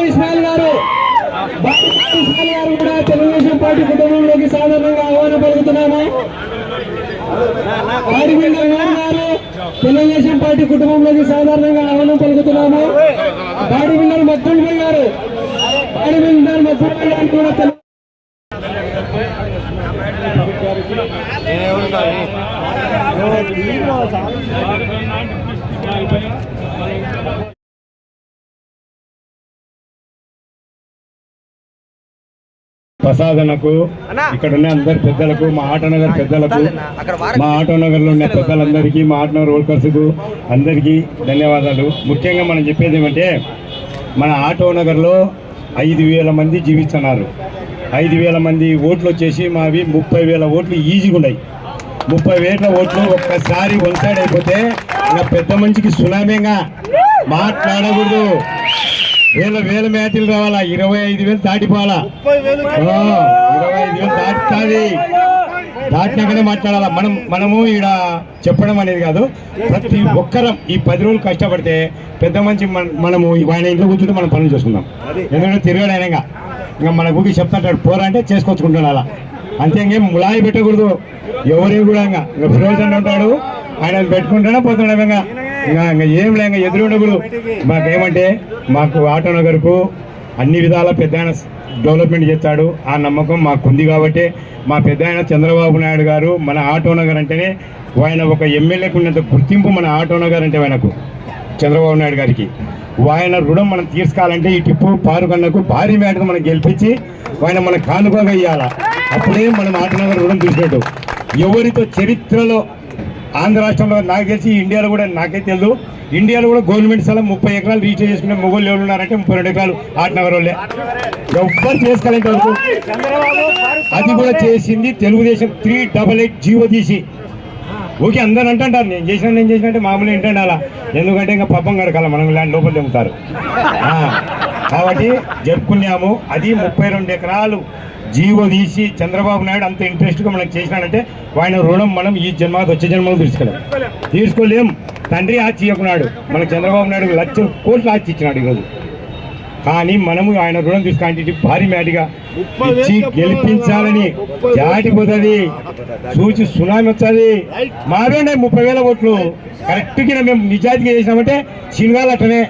విశాల్ గారు కూడా తెలుగుదేశం పార్టీ కుటుంబంలోకి సాధారణంగా ఆహ్వానం పలుకుతున్నాము. గారు తెలుగుదేశం పార్టీ కుటుంబంలోకి సాధారణంగా ఆహ్వానం పలుకుతున్నాము. బాడీ బిల్డర్ మద్దూరి గారు కూడా ప్రసాదనకు ఇక్కడ ఉన్న అందరి పెద్దలకు, మా ఆటోనగర్ పెద్దలకు, మా ఆటోనగర్ లో ఉన్న పెద్దలందరికీ, మా ఆటోనగర్ వర్కర్స్ కు అందరికీ ధన్యవాదాలు. ముఖ్యంగా మనం చెప్పేది ఏమంటే, మన ఆటోనగర్ లో 5,000 మంది జీవిస్తున్నారు. 5,000 మంది ఓట్లు వచ్చేసి మావి 30,000 ఓట్లు ఈజీగా ఉన్నాయి. 30,000 ఓట్లు ఒక్కసారి వన్ సైడ్ అయిపోతే ఇంకా పెద్ద మనిషికి సునామీగా మాట్లాడకూడదు. వేల మ్యాచ్లు రావాలా, 25,000 దాటిపోవాలా, 25,000 దాటుతుంది. దాటినాకనే మాట్లాడాలా. మనము ఇక్కడ చెప్పడం అనేది కాదు, ప్రతి ఒక్కరం ఈ 10 రోజులు కష్టపడితే పెద్ద మంచి మనము ఆయన ఇంట్లో కూర్చుంటే మనం పనులు చేసుకుందాం. ఎందుకంటే తిరగాడు ఆయన ఇంకా మన గురికి చెప్తాంటాడు, పోరా అంటే చేసుకొచ్చుకుంటాడు. అలా అంతే, ఇంకేం ములాయి పెట్టకూడదు ఎవరే కూడా. ఇంకా ప్రయోజనం ఉంటాడు, ఆయన పెట్టుకుంటాడా పోతాడు. ఇంకా ఏం లేక ఎదురు ఉండకూడదు. మాకేమంటే మాకు ఆటోనగర్కు అన్ని విధాల పెద్ద ఆయన డెవలప్మెంట్ చేస్తాడు, ఆ నమ్మకం మాకుంది. కాబట్టి మా పెద్ద ఆయన చంద్రబాబు నాయుడు గారు మన ఆటోనగర్ అంటేనే ఆయన ఒక ఎమ్మెల్యేకు ఉన్నంత గుర్తింపు మన ఆటోనగర్ అంటే ఆయనకు, చంద్రబాబు నాయుడు గారికి. ఆయన రుణం మనం తీర్చుకోవాలంటే ఈ టిప్పు పారుకన్నకు భారీ మేటకు మనం గెలిపించి ఆయన మనం కానుకగా ఇవ్వాలా. అప్పుడే మనం ఆటోనగర్ రుణం తీసినట్టు. ఎవరితో చరిత్రలో ఆంధ్ర రాష్ట్రంలో నాకు తెలిసి ఇండియాలో కూడా, నాకే తెలియదు, ఇండియాలో కూడా గవర్నమెంట్ స్థలం 30 ఎకరాలు రిజిస్టర్ చేసుకునే మొగోళ్ళు ఎవరు ఉన్నారంటే 32 ఎకరాలు ఆటనగర్ వాళ్ళే. ఎవ్వరు చేసుకోవాలంటే వరకు అది కూడా చేసింది తెలుగుదేశం. 388 జీవో తీసి ఓకే అందరు అంటుంటారు, నేను చేసినట్టే మామూలు ఏంటంటే అలా. ఎందుకంటే ఇంకా పబ్బం గడకాల, మనం ల్యాండ్ లోపల తెమ్ముతారు. కాబట్టి జరుపుకున్నాము. అది 32 ఎకరాలు జీవో తీసి చంద్రబాబు నాయుడు అంత ఇంట్రెస్ట్గా మనకు చేసినాడంటే ఆయన రుణం మనం ఈ జన్మకు వచ్చే జన్మలో తీర్చుకోలేం. తండ్రి ఆచి ఇవ్వకున్నాడు, మనకు చంద్రబాబు నాయుడు లక్షల కోట్లు ఆచి ఇచ్చినాడు ఈరోజు. కానీ మనము ఆయన రుణం తీసుకుంటే భారీ మేటిగా ఇచ్చి గెలిపించాలని జాటిపోతుంది, చూసి సునామీ వస్తుంది. మావేనే 30,000 ఓట్లు కరెక్ట్గా మేము నిజాయితీగా చేసినామంటే సినిమాలు అట్టనే.